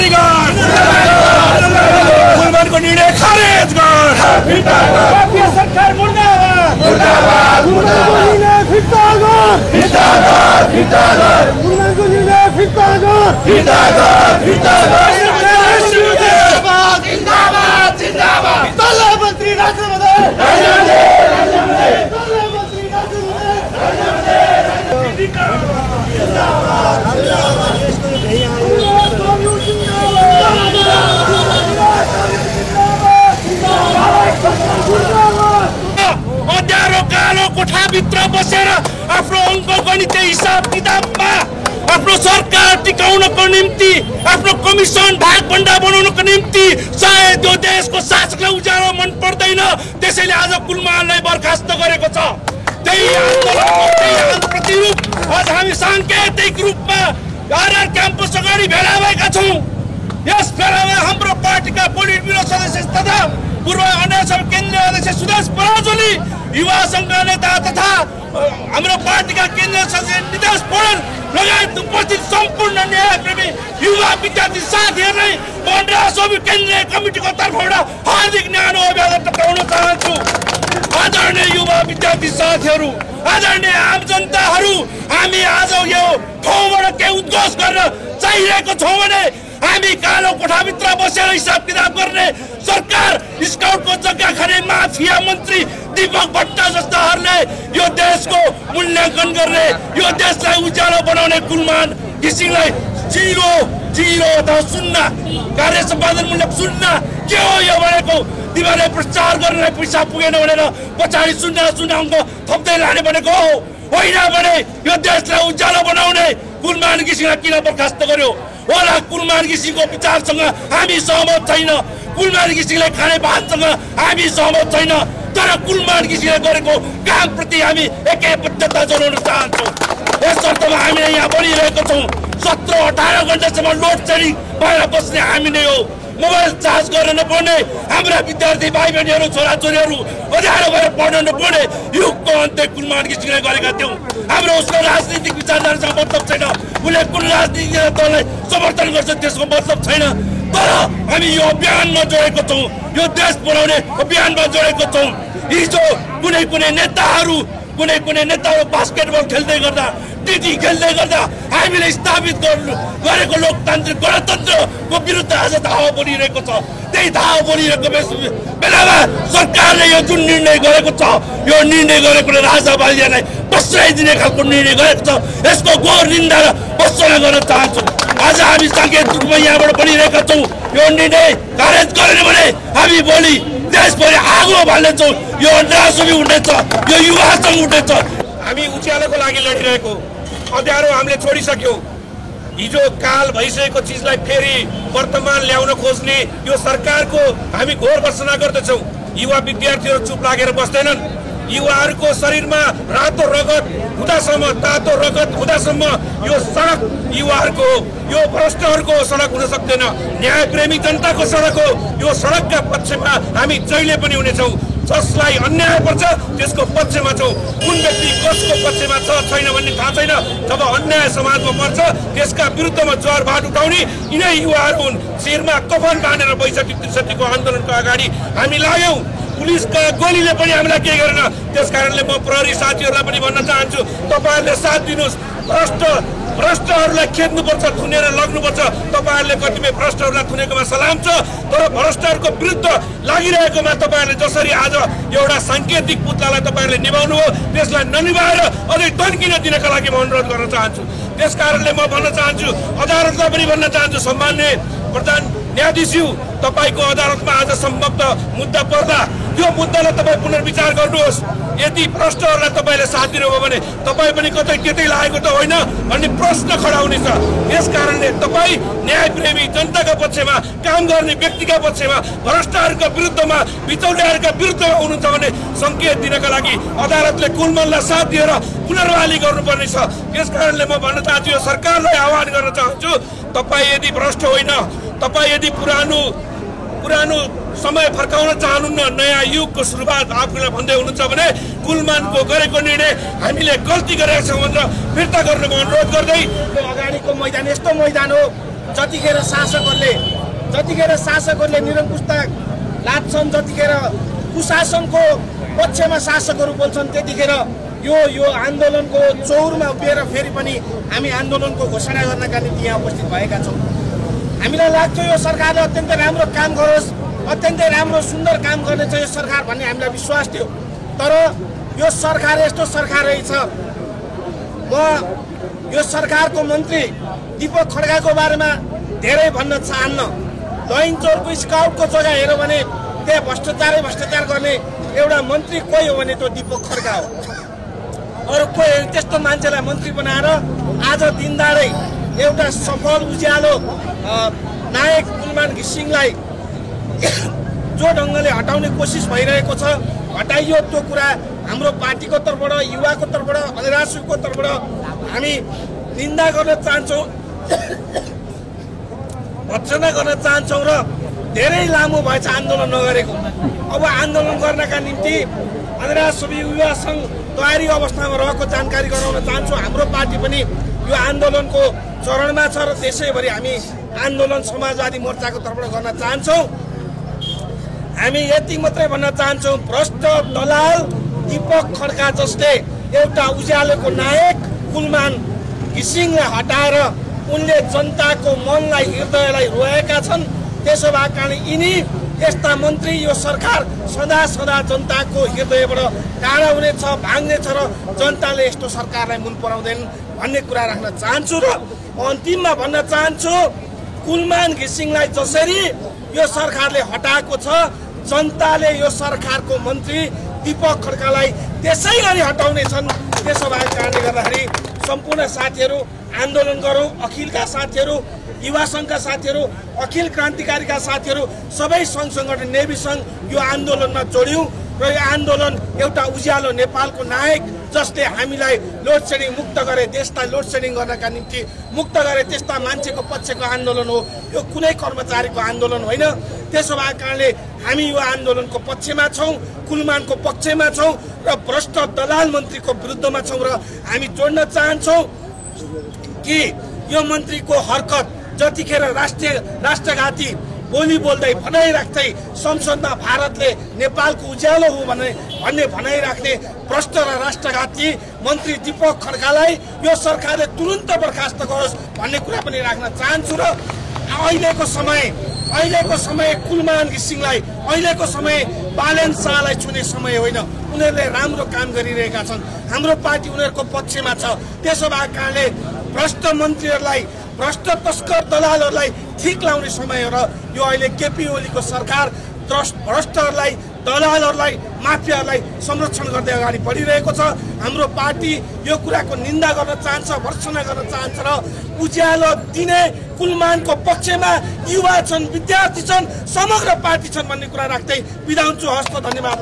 खाली गर कुलमानको निर्णय खारेज गर सरकार मुर्दाबाद मुर्दाबाद निर्णय फिर्ता गर कुलमानको निर्णय फिर्ता गर जिंदाबाद जिंदाबाद प्रधानमन्त्री राष्ट्रपति अँध्यारो कालो कोठाभित्र बसेर आफ्नो अङ्क गणितीय हिसाब किताबमा आफ्नो सरकार टिकाउनको निम्ति आफ्नो कमिसन भागभण्डा बनाउनको निम्ति सायद यो देशको शासकलाई उज्यालो मन पर्दैन, त्यसैले आज कुलमानलाई बर्खास्त गरेको छ। त्यही आन्दोलनको त्यही प्रतिरूप आज हामी साङ्केतिक रूपमा आरआर क्याम्पस अगाडि भेला भएका छौँ। यस भेलामा हाम्रो पार्टीका पोलिट ब्युरो सदस्य तथा पूर्व अन्य केन्द्रीय अध्यक्ष सुदेश पराजुली, युवा सङ्घका नेता तथा हाम्रो पार्टीका केन्द्रीय सदस्य नितेश पौडेल लगायत उपस्थित सम्पूर्ण न्यायप्रेमी युवा विद्यार्थी साथीहरूलाई म राष्ट्रसभा केन्द्रीय कमिटीको तर्फबाट हार्दिक न्यानो अभिवादन टक्राउन चाहन्छु। आदरणीय युवा विद्यार्थी साथीहरू, आदरणीय आम जनताहरू, हामी आज यो ठाउँबाट के उद्घोष गर्न चाहिरहेको छौँ भने हामी कालो कोठाभित्र बसेर हिसाब किताब गर्ने सरकार, स्काउटको जग्गा खाने माफिया मन्त्री दीपक भट्ट जस्ताहरूले यो देशको मूल्याङ्कन गर्ने, यो देशलाई उज्यालो बनाउने कुलमान घिसिङलाई जिरो अथवा शून्य कार्य सम्पादन मूल्य शून्य के हो यो भनेको तिमीहरूले प्रचार गर्नलाई पैसा पुगेन भनेर पछाडि शून्य अङ्क थप्दै लाने भनेको हो होइन भने यो देशलाई उज्यालो बनाउने कुलमान घिसिङलाई किन बर्खास्त गर्यो होला? कुलमान घिसिङको विचारसँग हामी सहमत छैन, कुलमान घिसिङले खाने भातसँग हामी सहमत छैन, तर कुलमान घिसिङले गरेको कामप्रति हामी एकैबद्धता जनाउन चाहन्छौँ। यस अर्थमा हामीले यहाँ बढिरहेको छौँ। 17-18 घण्टासम्म लोड सेडिङ भएर बस्ने हामी नै हो। मोबाइल चार्ज गर्न नपर्ने हाम्रा विद्यार्थी भाइ बहिनीहरू, छोराछोरीहरू अँध्यारो भएर पढ्न नपर्ने युगको अन्त्य कुलमान घिसिङले गरेका थियौँ। हाम्रो उसको राजनीतिक विचारधारासँग मतलब छैन, उसले कुन राजनीतिक दललाई समर्थन गर्छ त्यसको मतलब छैन, तर हामी यो अभियानमा जोडेको छौँ, यो देश बनाउने अभियानमा जोडेको छौँ। हिजो कुनै नेताहरू बास्केटबल खेल्दै गर्दा, टिटी खेल्दै गर्दा हामीले स्थापित गरेको लोकतान्त्रिक गणतन्त्रको विरुद्ध आज धावा बोलिरहेको छ। त्यही धावा बोलिरहेको बेलामा सरकारले यो जुन निर्णय गरेको छ, यो निर्णय गरेकोले राजा बालियालाई बस्राइदिने खालको निर्णय गरेको छ, यसको घोर निन्दा र भर्त्सना गर्न चाहन्छौँ। आज हामी साङ्केतिक रूपमा यहाँबाट बनिरहेका छौँ। यो निर्णय खारेज गरेन भने हामी भोलि देशभरि आगो बाल्नेछौँ, यो राजनीति उठ्नेछ, यो युवा सङ्घ उठ्नेछ। हामी उज्यालोको लागि लडिरहेको अँध्यारो हामीले छोडिसक्यौँ। हिजो काल भइसकेको चिजलाई फेरि वर्तमान ल्याउन खोज्ने यो सरकारको हामी घोर भर्त्सना गर्दछौँ। युवा विद्यार्थीहरू चुप लागेर बस्दैनन्। युवाहरूको शरीरमा रातो रगत हुँदासम्म, तातो रगत हुँदासम्म यो सडक युवाहरूको, यो भ्रष्टहरूको सडक हुन सक्दैन। न्यायप्रेमी जनताको सडक हो। यो सडकका पक्षमा हामी जहिले पनि हुनेछौँ। जसलाई अन्याय पर्छ त्यसको पक्षमा छौँ। कुन व्यक्ति कसको पक्षमा छ छैन भन्ने थाहा छैन। जब अन्याय समाजमा पर्छ त्यसका विरुद्धमा ज्वारभाट उठाउने यिनै युवाहरू हुन्। शिरमा कफन बाँधेर 62-63को आन्दोलनको अगाडि हामी लाग्यौँ। पुलिसका गोलीले पनि हामीलाई केही गरेन। त्यस कारणले म प्रहरी साथीहरूलाई पनि भन्न चाहन्छु, तपाईँहरूले साथ दिनुहोस्। भ्रष्टहरूलाई खेद्नुपर्छ, थुनेर लग्नुपर्छ। तपाईँहरूले कतिपय भ्रष्टहरूलाई थुनेकोमा सलाम छ, तर भ्रष्टहरूको विरुद्ध लागिरहेकोमा तपाईँहरूले जसरी आज एउटा साङ्केतिक पुतलालाई तपाईँहरूले निभाउनु हो, त्यसलाई ननिभाएर अझै तन्किन दिनका लागि म अनुरोध गर्न चाहन्छु। त्यस कारणले म भन्न चाहन्छु, अदालतलाई पनि भन्न चाहन्छु, सम्मान्य प्रधान न्यायाधीशज्यू, तपाईँको अदालतमा आज सम्भवतः मुद्दा पर्दा त्यो मुद्दालाई तपाईँ पुनर्विचार गर्नुहोस्। यदि भ्रष्टहरूलाई तपाईँले साथ दिनुभयो भने तपाईँ पनि कतै त्यतै लागेको त होइन भन्ने प्रश्न खडा हुनेछ। यस कारणले तपाईँ न्यायप्रेमी जनताका पक्षमा काम गर्ने व्यक्तिका पक्षमा, भ्रष्टहरूका विरुद्धमा, बिचौलियाहरूका विरुद्धमा हुनुहुन्छ भने सङ्केत दिनका लागि अदालतले कुलमानलाई साथ दिएर पुनर्बहाली गर्नुपर्ने छ। यस कारणले म भन्न चाहन्छु, यो सरकारलाई आह्वान गर्न चाहन्छु, तपाईँ यदि भ्रष्ट होइन, तपाईँ यदि पुरानो समय फर्काउन चाहनुहुन्न, नयाँ युगको सुरुवात आफूलाई भन्दै हुनुहुन्छ भने कुलमानको गरेको निर्णय हामीले गल्ती गरेका छौँ भनेर फिर्ता गर्नुको अनुरोध गर्दै, अगाडिको मैदान यस्तो मैदान हो जतिखेर शासकहरूले निरङ्कुशता लान्छन्, जतिखेर कुशासनको पक्षमा शासकहरू बोल्छन्, त्यतिखेर यो आन्दोलनको चौरमा उभिएर फेरि पनि हामी आन्दोलनको घोषणा गर्नका निम्ति यहाँ उपस्थित भएका छौँ। हामीलाई लाग्छ यो सरकारले अत्यन्तै राम्रो काम गरोस्, अत्यन्तै राम्रो सुन्दर काम गर्नेछ यो सरकार भन्ने हामीलाई विश्वास थियो। तर यो सरकार यस्तो सरकार रहेछ। म यो सरकारको मन्त्री दीपक खड्काको बारेमा धेरै भन्न चाहन्न। लैनचौरको स्काउटको जग्गा हेऱ्यो भने त्यहाँ भ्रष्टाचार गर्ने एउटा मन्त्री कोही हो भने त्यो दीपक खड्का हो। अरू कोही त्यस्तो मान्छेलाई मन्त्री बनाएर आज दिनदाडै एउटा सफल उज्यालो नायक कुलमान घिसिङलाई जो ढङ्गले हटाउने कोसिस भइरहेको छ, हटाइयो। त्यो कुरा हाम्रो पार्टीको तर्फबाट, युवाको तर्फबाट, अधिराज्यको तर्फबाट हामी निन्दा गर्न चाहन्छौँ, भर्त्सना गर्न चाहन्छौँ र धेरै लामो भएछ आन्दोलन नगरेको। अब आन्दोलन गर्नका निम्ति अधिराज्य युवा सङ्घ तयारी अवस्थामा रहेको जानकारी गराउन चाहन्छौँ। हाम्रो पार्टी पनि यो आन्दोलनको चरणमा छ र त्यसैभरि हामी आन्दोलन समाजवादी मोर्चाको तर्फबाट गर्न चाहन्छौँ। हामी यति मात्रै भन्न चाहन्छौँ, भ्रष्ट दलाल दीपक खड्का जसले एउटा उज्यालोको नायक कुलमान घिसिङलाई हटाएर उनले जनताको मनलाई, हृदयलाई रोएका छन्। त्यसो भएको कारण यिनी यस्ता मन्त्री, यो सरकार सदा जनताको हृदयबाट टाढा हुनेछ, भाग्नेछ र जनताले यस्तो सरकारलाई मन पराउँदैन भन्ने कुरा राख्न चाहन्छु। र अन्तिममा भन्न चाहन्छु, कुलमान घिसिङलाई जसरी यो सरकारले हटाएको छ, जनताले यो सरकारको मन्त्री दीपक खड्कालाई त्यसै गरी हटाउने छन्। त्यसो भएको कारणले गर्दाखेरि सम्पूर्ण साथीहरू आन्दोलन गरौँ। अखिलका साथीहरू, युवा सङ्घका साथीहरू, अखिल क्रान्तिकारीका साथीहरू, सबै सङ्घ सङ्गठन नेभी सङ्घ यो आन्दोलनमा जोड्यौँ र यो आन्दोलन एउटा उज्यालो नेपालको नायक जसले हामीलाई लोड सेडिङ मुक्त गरे, देशलाई लोड सेडिङ गर्नका निम्ति मुक्त गरे, त्यस्ता मान्छेको पक्षको आन्दोलन हो। यो कुनै कर्मचारीको आन्दोलन होइन। त्यसो भएको कारणले हामी यो आन्दोलनको पक्षमा छौँ, कुलमानको पक्षमा छौँ र भ्रष्ट दलाल मन्त्रीको विरुद्धमा छौँ। र हामी जोड्न चाहन्छौँ कि यो मन्त्रीको हरकत जतिखेर राष्ट्रघाती बोली बोल्दै भनाइराख्दै संसदमा भारतले नेपालको उज्यालो हो भन्ने भनाइराख्ने भ्रष्ट र राष्ट्रघाती मन्त्री दीपक खड्कालाई यो सरकारले तुरुन्त बर्खास्त गरोस् भन्ने कुरा पनि राख्न चाहन्छु। र अहिलेको समय कुलमान घिसिङलाई, अहिलेको समय बालेन शाहलाई छुने समय होइन। उनीहरूले राम्रो काम गरिरहेका छन्, हाम्रो पार्टी उनीहरूको पक्षमा छ। त्यसो भएको कारणले भ्रष्ट मन्त्रीहरूलाई, भ्रष्ट तस्कर दलालहरूलाई ठिक लाउने समय हो। र यो अहिले केपी ओलीको सरकार भ्रष्टहरूलाई, दलालहरूलाई, माफियाहरूलाई संरक्षण गर्दै अगाडि बढिरहेको छ। हाम्रो पार्टी यो कुराको निन्दा गर्न चाहन्छ, भर्त्सना गर्न चाहन्छ र उज्यालो दिने कुलमानको पक्षमा युवा छन्, विद्यार्थी छन्, समग्र पार्टी छन् भन्ने कुरा राख्दै बिदा हुन्छु। हस्त, धन्यवाद।